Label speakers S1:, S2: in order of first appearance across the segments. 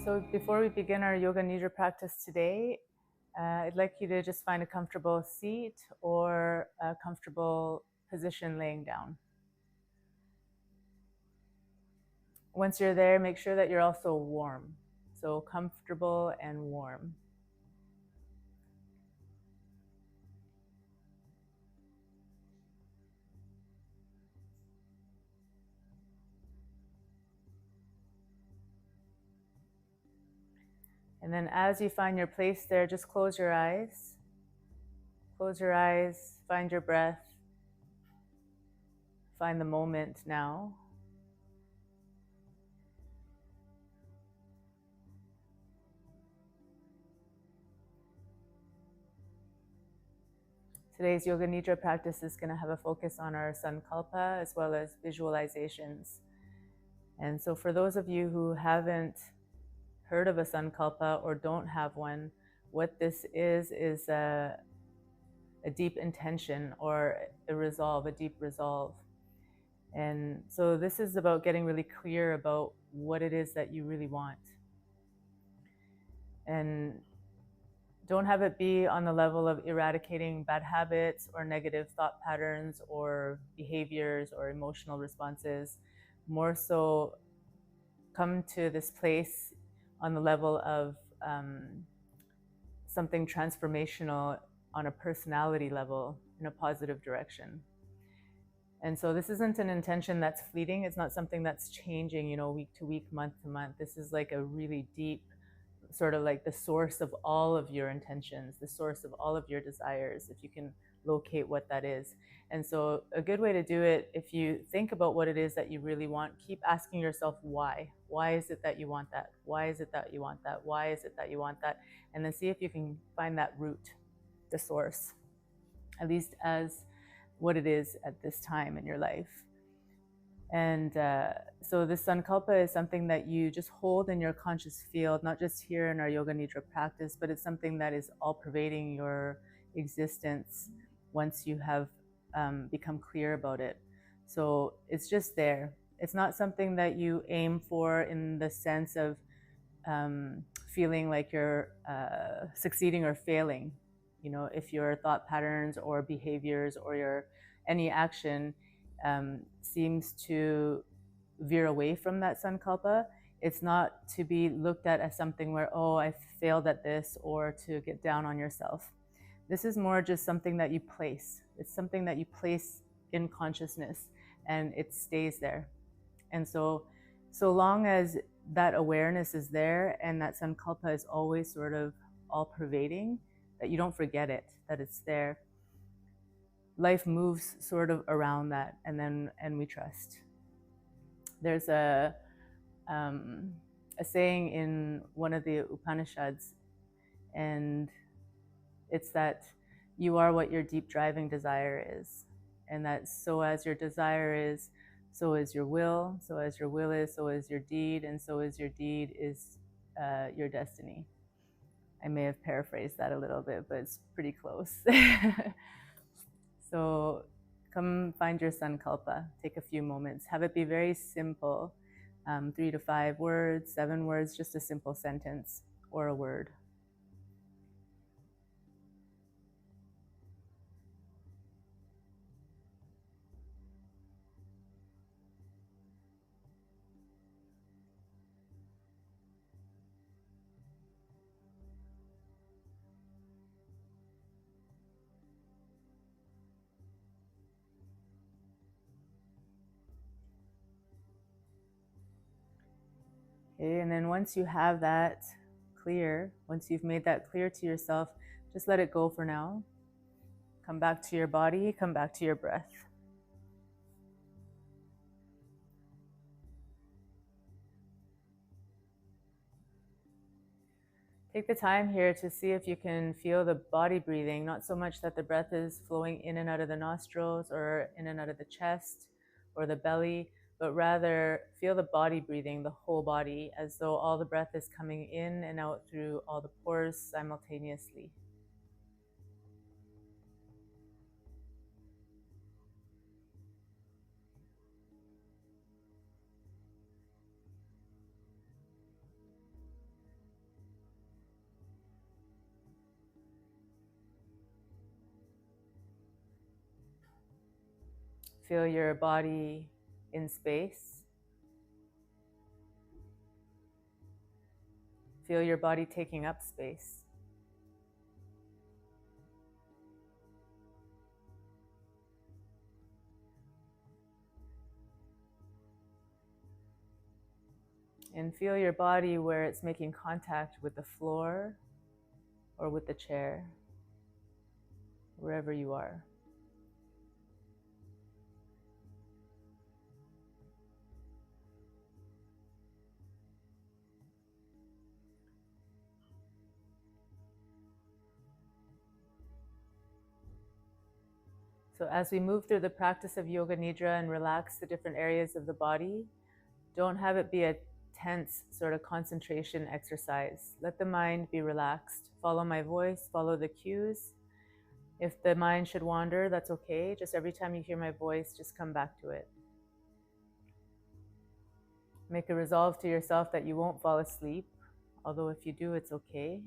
S1: So before we begin our Yoga Nidra practice today, I'd like you to just find a comfortable seat or a comfortable position laying down. Once you're there, make sure that you're also warm. So comfortable and warm. And then as you find your place there, just close your eyes. Close your eyes, find your breath. Find the moment now. Today's Yoga Nidra practice is going to have a focus on our Sankalpa as well as visualizations. And so for those of you who haven't heard of a Sankalpa or don't have one, what this is a deep intention or a resolve, a deep resolve. And so this is about getting really clear about what it is that you really want. And don't have it be on the level of eradicating bad habits or negative thought patterns or behaviors or emotional responses. More so, come to this place on the level of something transformational on a personality level in a positive direction. And so this isn't an intention that's fleeting. It's not something that's changing, week to week, month to month. This is like a really deep, sort of like the source of all of your intentions, the source of all of your desires, if you can locate what that is. And so a good way to do it, if you think about what it is that you really want, keep asking yourself why. Why is it that you want that? Why is it that you want that? Why is it that you want that? And then see if you can find that root, the source, at least as what it is at this time in your life. And so this Sankalpa is something that you just hold in your conscious field, not just here in our Yoga Nidra practice, but it's something that is all pervading your existence once you have become clear about it. So it's just there. It's not something that you aim for in the sense of feeling like you're succeeding or failing. If your thought patterns or behaviors or your any action seems to veer away from that Sankalpa, it's not to be looked at as something where, oh, I failed at this, or to get down on yourself. This is more just something that you place. It's something that you place in consciousness and it stays there. And so long as that awareness is there and that Sankalpa is always sort of all pervading, that you don't forget it, that it's there, life moves sort of around that, and we trust. There's a saying in one of the Upanishads, and it's that you are what your deep driving desire is, and that so as your desire is, so is your will, so as your will is, so is your deed, and so is your deed is your destiny. I may have paraphrased that a little bit, but it's pretty close. So come find your Sankalpa. Take a few moments. Have it be very simple. 3 to 5 words, 7 words, just a simple sentence or a word. Okay, and then once you have that clear, once you've made that clear to yourself, just let it go for now. Come back to your body, come back to your breath. Take the time here to see if you can feel the body breathing, not so much that the breath is flowing in and out of the nostrils or in and out of the chest or the belly, but rather feel the body breathing, the whole body, as though all the breath is coming in and out through all the pores simultaneously. Feel your body in space. Feel your body taking up space. And feel your body where it's making contact with the floor or with the chair, wherever you are. So as we move through the practice of Yoga Nidra and relax the different areas of the body, don't have it be a tense sort of concentration exercise. Let the mind be relaxed. Follow my voice, follow the cues. If the mind should wander, that's okay. Just every time you hear my voice, just come back to it. Make a resolve to yourself that you won't fall asleep, although if you do, it's okay.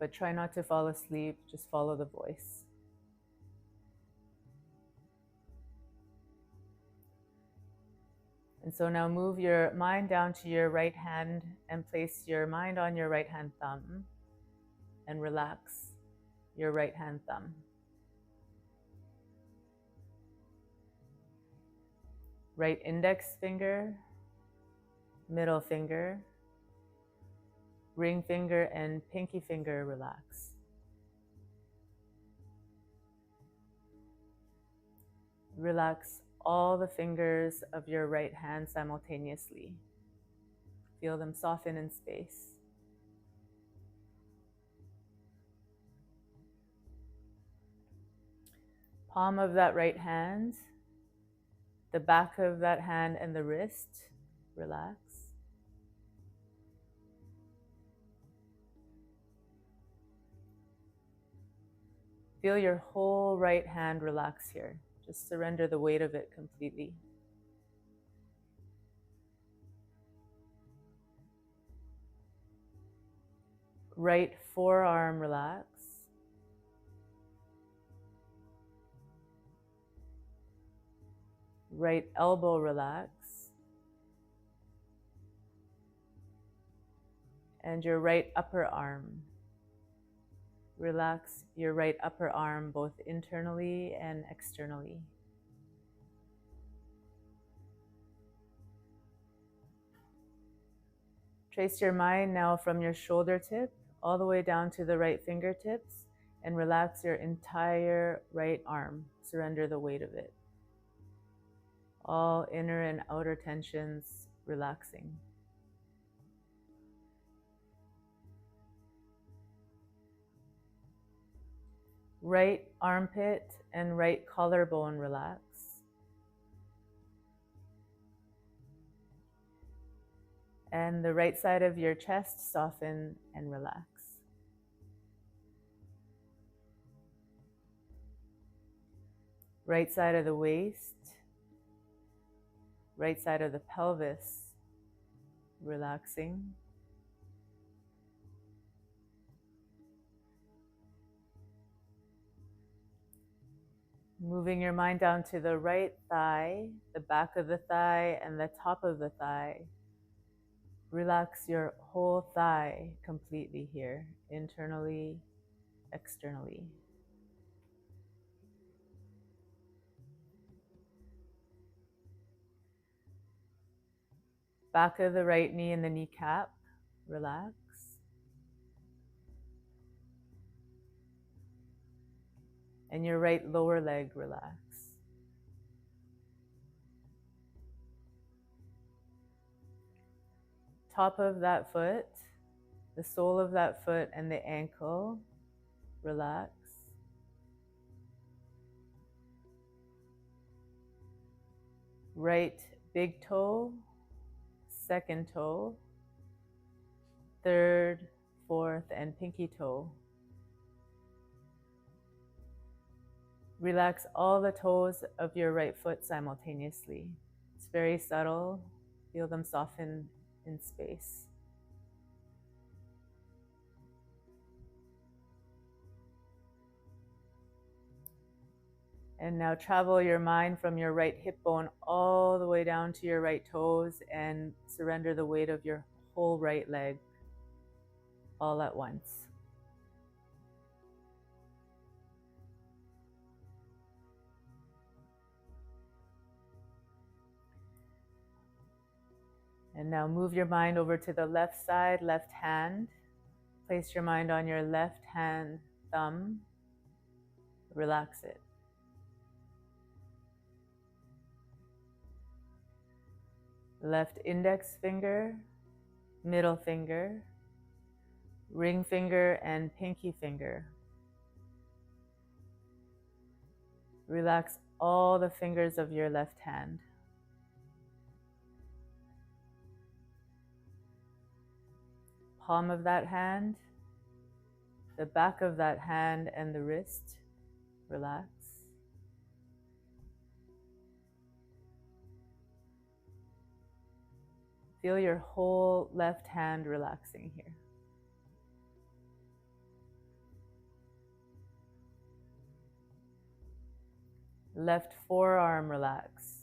S1: But try not to fall asleep, just follow the voice. And so now move your mind down to your right hand and place your mind on your right hand thumb and relax your right hand thumb. Right index finger, middle finger, ring finger and pinky finger relax. Relax all the fingers of your right hand simultaneously. Feel them soften in space. Palm of that right hand, the back of that hand and the wrist, relax. Feel your whole right hand relax here. Just surrender the weight of it completely. Right forearm relax. Right elbow relax. And your right upper arm. Relax your right upper arm both internally and externally. Trace your mind now from your shoulder tip all the way down to the right fingertips and relax your entire right arm. Surrender the weight of it. All inner and outer tensions relaxing. Right armpit and right collarbone relax. And the right side of your chest soften and relax. Right side of the waist, right side of the pelvis relaxing. Moving your mind down to the right thigh, the back of the thigh, and the top of the thigh. Relax your whole thigh completely here, internally, externally. Back of the right knee and the kneecap, relax. And your right lower leg, relax. Top of that foot, the sole of that foot and the ankle, relax. Right big toe, second toe, third, fourth, and pinky toe. Relax all the toes of your right foot simultaneously. It's very subtle. Feel them soften in space. And now travel your mind from your right hip bone all the way down to your right toes and surrender the weight of your whole right leg all at once. And now move your mind over to the left side, left hand. Place your mind on your left hand thumb. Relax it. Left index finger, middle finger, ring finger, and pinky finger. Relax all the fingers of your left hand. Palm of that hand, the back of that hand, and the wrist. Relax. Feel your whole left hand relaxing here. Left forearm relax.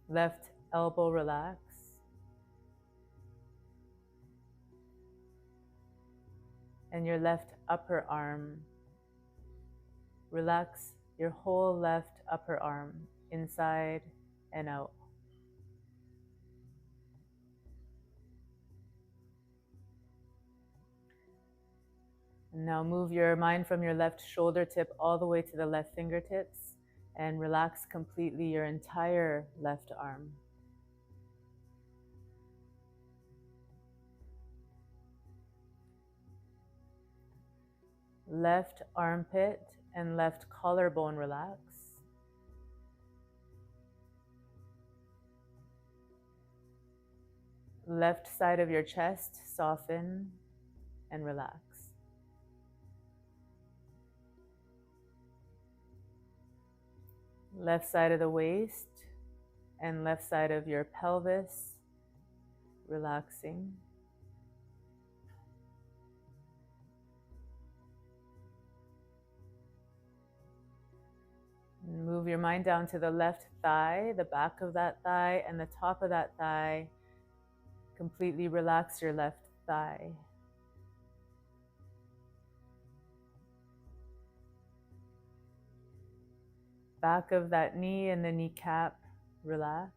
S1: Left elbow relax. And your left upper arm. Relax your whole left upper arm, inside and out. And now move your mind from your left shoulder tip all the way to the left fingertips and relax completely your entire left arm. Left armpit and left collarbone relax. Left side of your chest soften and relax. Left side of the waist and left side of your pelvis relaxing. Move your mind down to the left thigh, the back of that thigh, and the top of that thigh. Completely relax your left thigh. Back of that knee and the kneecap, relax.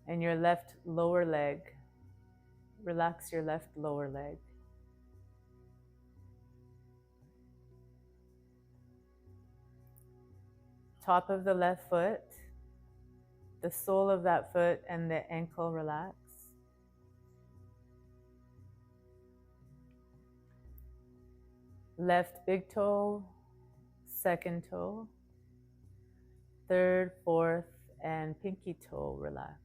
S1: And your left lower leg, relax your left lower leg. Top of the left foot, the sole of that foot and the ankle relax. Left big toe, second toe, third, fourth, and pinky toe relax.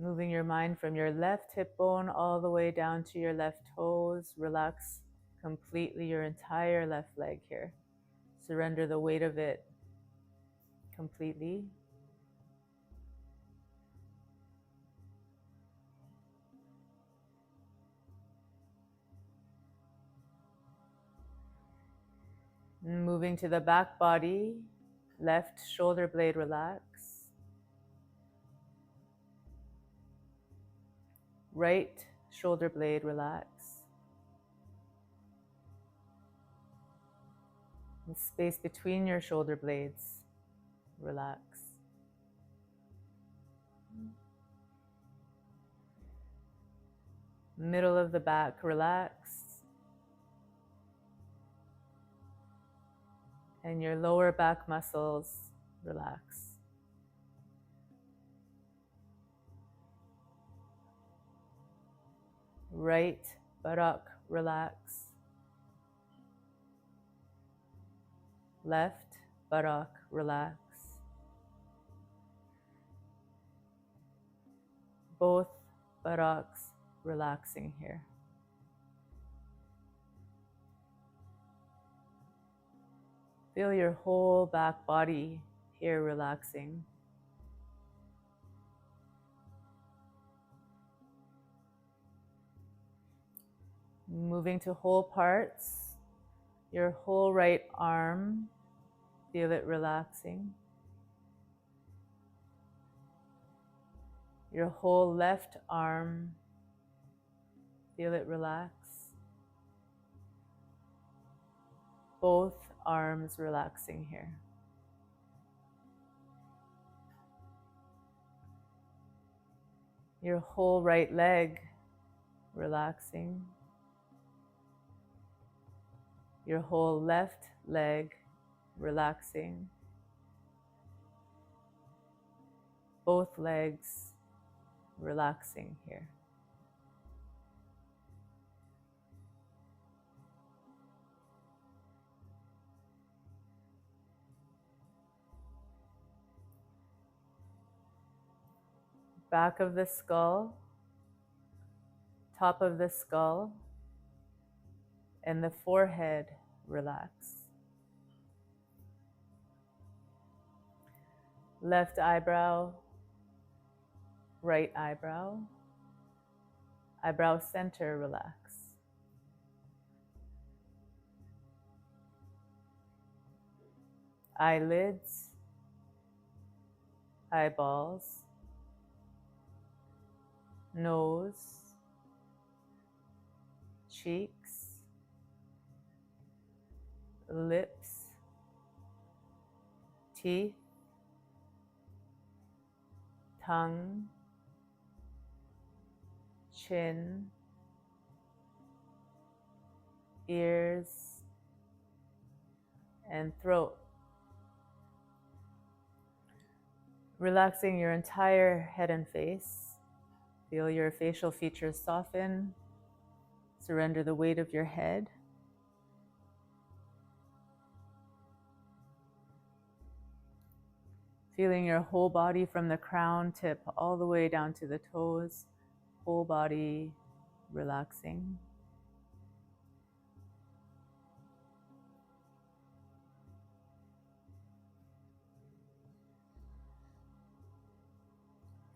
S1: Moving your mind from your left hip bone all the way down to your left toes. Relax completely your entire left leg here. Surrender the weight of it completely. Moving to the back body, left shoulder blade relax. Right shoulder blade relax. The space between your shoulder blades, relax. Middle of the back, relax. And your lower back muscles, relax. Right buttock, relax. Left buttock, relax. Both buttocks relaxing here. Feel your whole back body here relaxing. Moving to whole parts, your whole right arm, feel it relaxing. Your whole left arm, feel it relax. Both arms relaxing here. Your whole right leg relaxing. Your whole left leg relaxing. Both legs relaxing here. Back of the skull, top of the skull, and the forehead relax. Left eyebrow, right eyebrow, eyebrow center relax. Eyelids, eyeballs, nose, cheeks, lips, teeth, tongue, chin, ears, and throat. Relaxing your entire head and face. Feel your facial features soften. Surrender the weight of your head. Feeling your whole body from the crown tip all the way down to the toes. Whole body relaxing.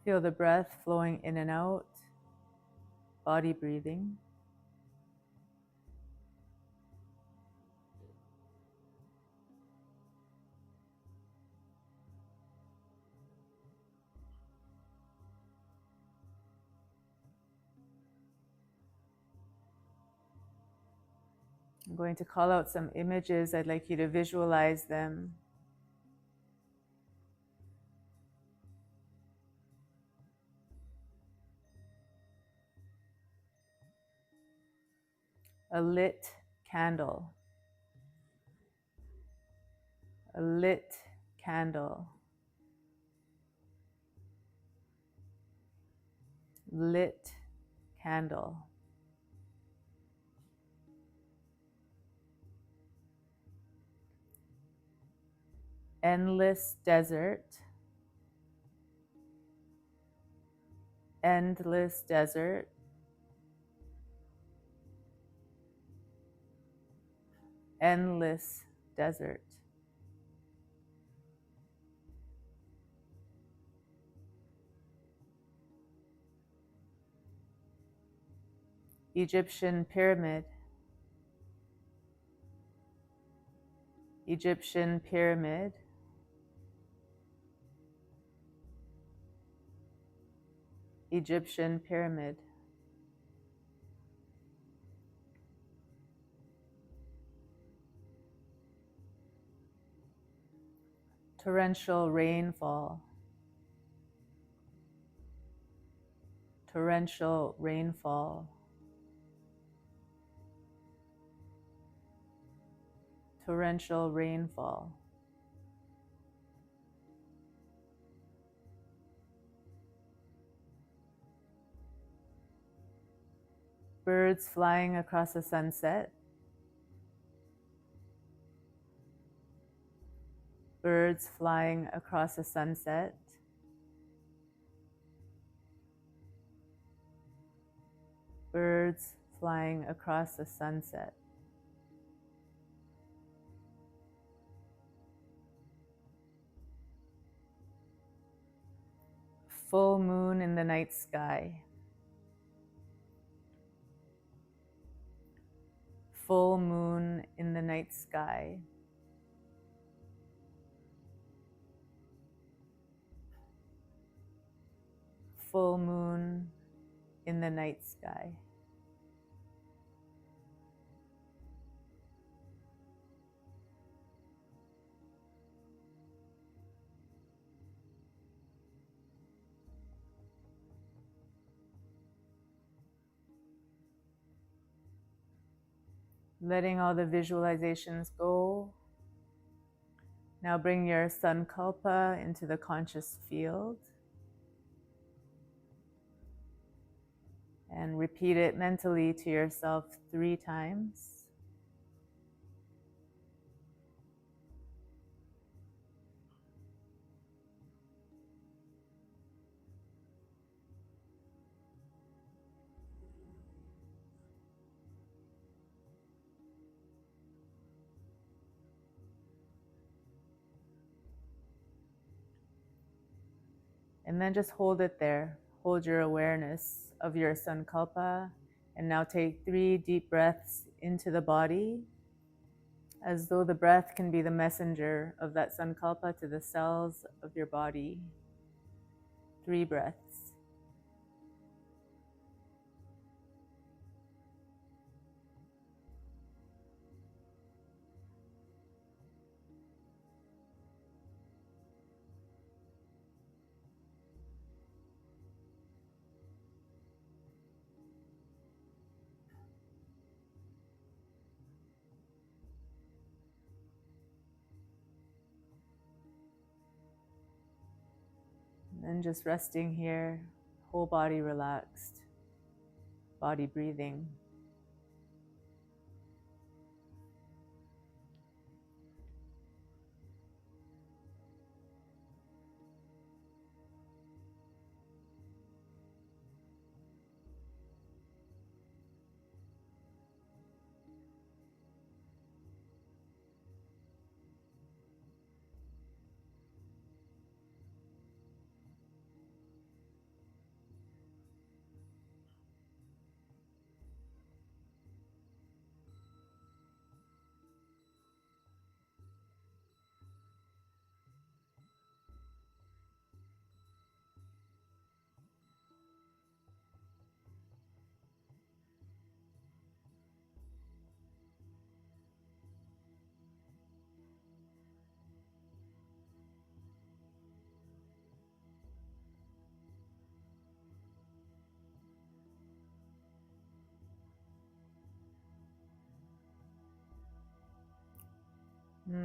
S1: Feel the breath flowing in and out, body breathing. I'm going to call out some images. I'd like you to visualize them. A lit candle. A lit candle. Lit candle. Endless desert. Endless desert. Endless desert. Egyptian pyramid. Egyptian pyramid. Egyptian pyramid. Torrential rainfall. Torrential rainfall. Torrential rainfall. Birds flying across the sunset. Birds flying across the sunset. Birds flying across the sunset. Full moon in the night sky. Full moon in the night sky. Full moon in the night sky. Letting all the visualizations go. Now bring your Sankalpa into the conscious field. And repeat it mentally to yourself 3 times. And then just hold it there. Hold your awareness of your Sankalpa. And now take 3 deep breaths into the body, as though the breath can be the messenger of that Sankalpa to the cells of your body. 3 breaths. And just resting here, whole body relaxed, body breathing.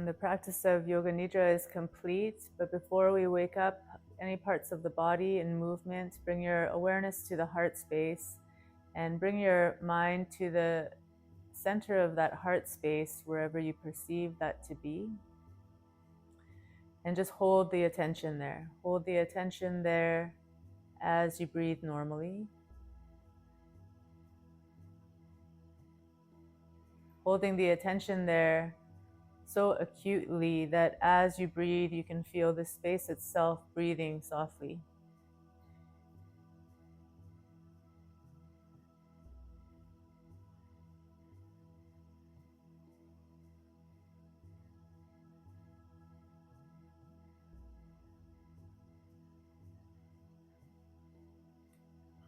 S1: The practice of Yoga Nidra is complete, but before we wake up, any parts of the body in movement, bring your awareness to the heart space and bring your mind to the center of that heart space, wherever you perceive that to be. And just hold the attention there. Hold the attention there as you breathe normally. Holding the attention there so acutely that as you breathe, you can feel the space itself breathing softly.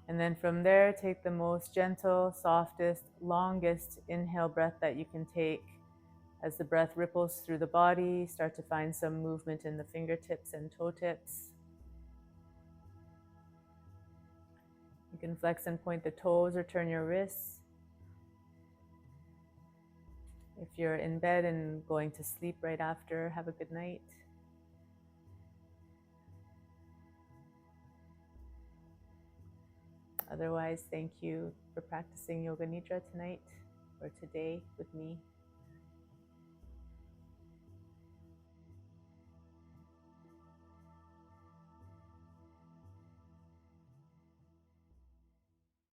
S1: And then from there, take the most gentle, softest, longest inhale breath that you can take. As the breath ripples through the body, start to find some movement in the fingertips and toe tips. You can flex and point the toes or turn your wrists. If you're in bed and going to sleep right after, have a good night. Otherwise, thank you for practicing Yoga Nidra tonight or today with me.